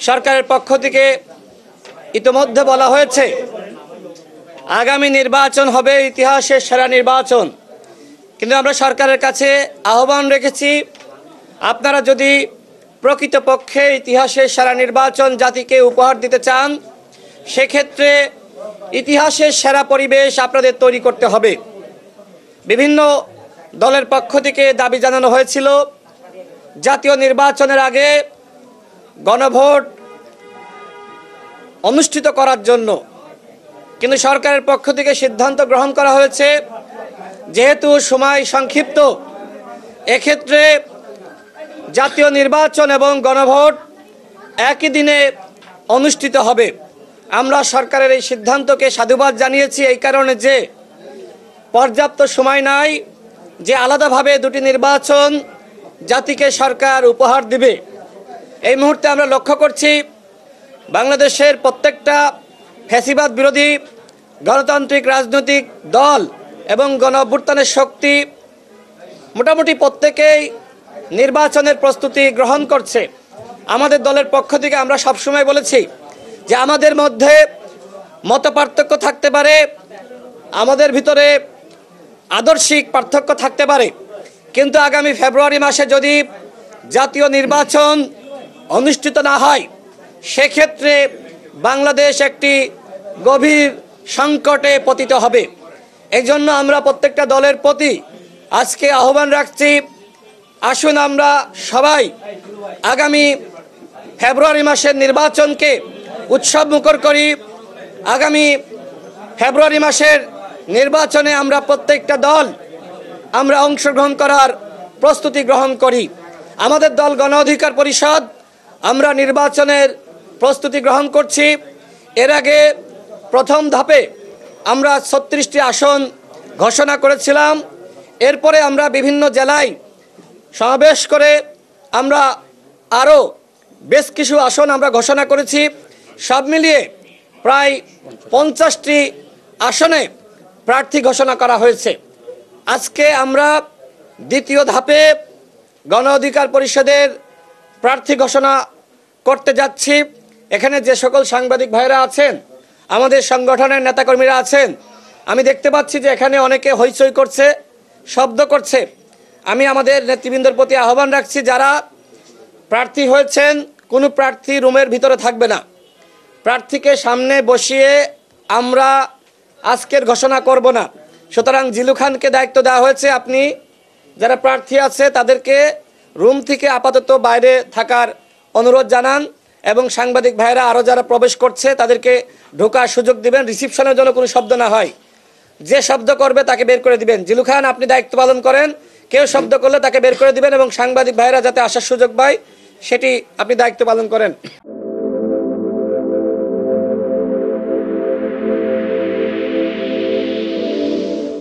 সরকারের পক্ষ থেকে ইতিমধ্যে বলা হয়েছে আগামী নির্বাচন হবে ইতিহাসের সেরা নির্বাচন। কিন্তু আমরা সরকারের কাছে আহ্বান রেখেছি, আপনারা যদি প্রকৃতপক্ষে ইতিহাসের সেরা নির্বাচন জাতিকে উপহার দিতে চান, সেক্ষেত্রে ইতিহাসের সেরা পরিবেশ আপনাদের তৈরি করতে হবে। বিভিন্ন দলের পক্ষ থেকে দাবি জানানো হয়েছিল জাতীয় নির্বাচনের আগে গণভোট অনুষ্ঠিত করার জন্য, কিন্তু সরকারের পক্ষ থেকে সিদ্ধান্ত গ্রহণ করা হয়েছে যেহেতু সময় সংক্ষিপ্ত, এক্ষেত্রে জাতীয় নির্বাচন এবং গণভোট একই দিনে অনুষ্ঠিত হবে। আমরা সরকারের এই সিদ্ধান্তকে সাধুবাদ জানিয়েছি এই কারণে যে পর্যাপ্ত সময় নাই যে আলাদাভাবে দুটি নির্বাচন জাতিকে সরকার উপহার দিবে। এই মুহূর্তে আমরা লক্ষ্য করছি বাংলাদেশের প্রত্যেকটা ফ্যাসিবাদ বিরোধী গণতান্ত্রিক রাজনৈতিক দল এবং গণ অভ্যুত্থানের শক্তি মোটামুটি প্রত্যেকেই নির্বাচনের প্রস্তুতি গ্রহণ করছে। আমাদের দলের পক্ষ থেকে আমরা সবসময় বলেছি যে আমাদের মধ্যে মতপার্থক্য থাকতে পারে, আমাদের ভিতরে আদর্শিক পার্থক্য থাকতে পারে, কিন্তু আগামী ফেব্রুয়ারি মাসে যদি জাতীয় নির্বাচন অনুষ্ঠিত না হয়, সেক্ষেত্রে বাংলাদেশ একটি গভীর সংকটে পতিত হবে। এই জন্য আমরা প্রত্যেকটা দলের প্রতি আজকে আহ্বান রাখছি, আসুন আমরা সবাই আগামী ফেব্রুয়ারি মাসের নির্বাচনকে উৎসব মুখর করি। আগামী ফেব্রুয়ারি মাসের নির্বাচনে আমরা প্রত্যেকটা দল আমরা অংশগ্রহণ করার প্রস্তুতি গ্রহণ করি। আমাদের দল গণ অধিকার পরিষদ আমরা নির্বাচনের প্রস্তুতি গ্রহণ করছি। এর আগে প্রথম ধাপে আমরা 36টি আসন ঘোষণা করেছিলাম, এরপরে আমরা বিভিন্ন জেলায় সমাবেশ করে আমরা আরও বেশ কিছু আসন আমরা ঘোষণা করেছি। সব মিলিয়ে প্রায় 50টি আসনে প্রার্থী ঘোষণা করা হয়েছে। আজকে আমরা দ্বিতীয় ধাপে গণ অধিকার পরিষদের প্রার্থী ঘোষণা করতে যাচ্ছি। এখানে যে সকল সাংবাদিক ভাইরা আছেন, আমাদের সংগঠনের নেতাকর্মীরা আছেন, আমি দেখতে পাচ্ছি যে এখানে অনেকে হইচই করছে, শব্দ করছে। আমি আমাদের নেতৃবৃন্দের প্রতি আহ্বান রাখছি, যারা প্রার্থী হয়েছেন কোনো প্রার্থী রুমের ভিতরে থাকবে না। প্রার্থীকে সামনে বসিয়ে আমরা আজকের ঘোষণা করব না। সুতরাং জিলু খানকে দায়িত্ব দেওয়া হয়েছে, আপনি যারা প্রার্থী আছে তাদেরকে রুম থেকে আপাতত বাইরে থাকার অনুরোধ জানান এবং সাংবাদিক ভাইরা আরও যারা প্রবেশ করছে তাদেরকে ঢোকার সুযোগ দিবেন। রিসিপশনের জন্য কোনো শব্দ না হয়, যে শব্দ করবে তাকে বের করে দিবেন। জিলু খান আপনি দায়িত্ব পালন করেন, কেউ শব্দ করলে তাকে বের করে দিবেন এবং সাংবাদিক ভাইরা যাতে আসার সুযোগ পায় সেটি আপনি দায়িত্ব পালন করেন।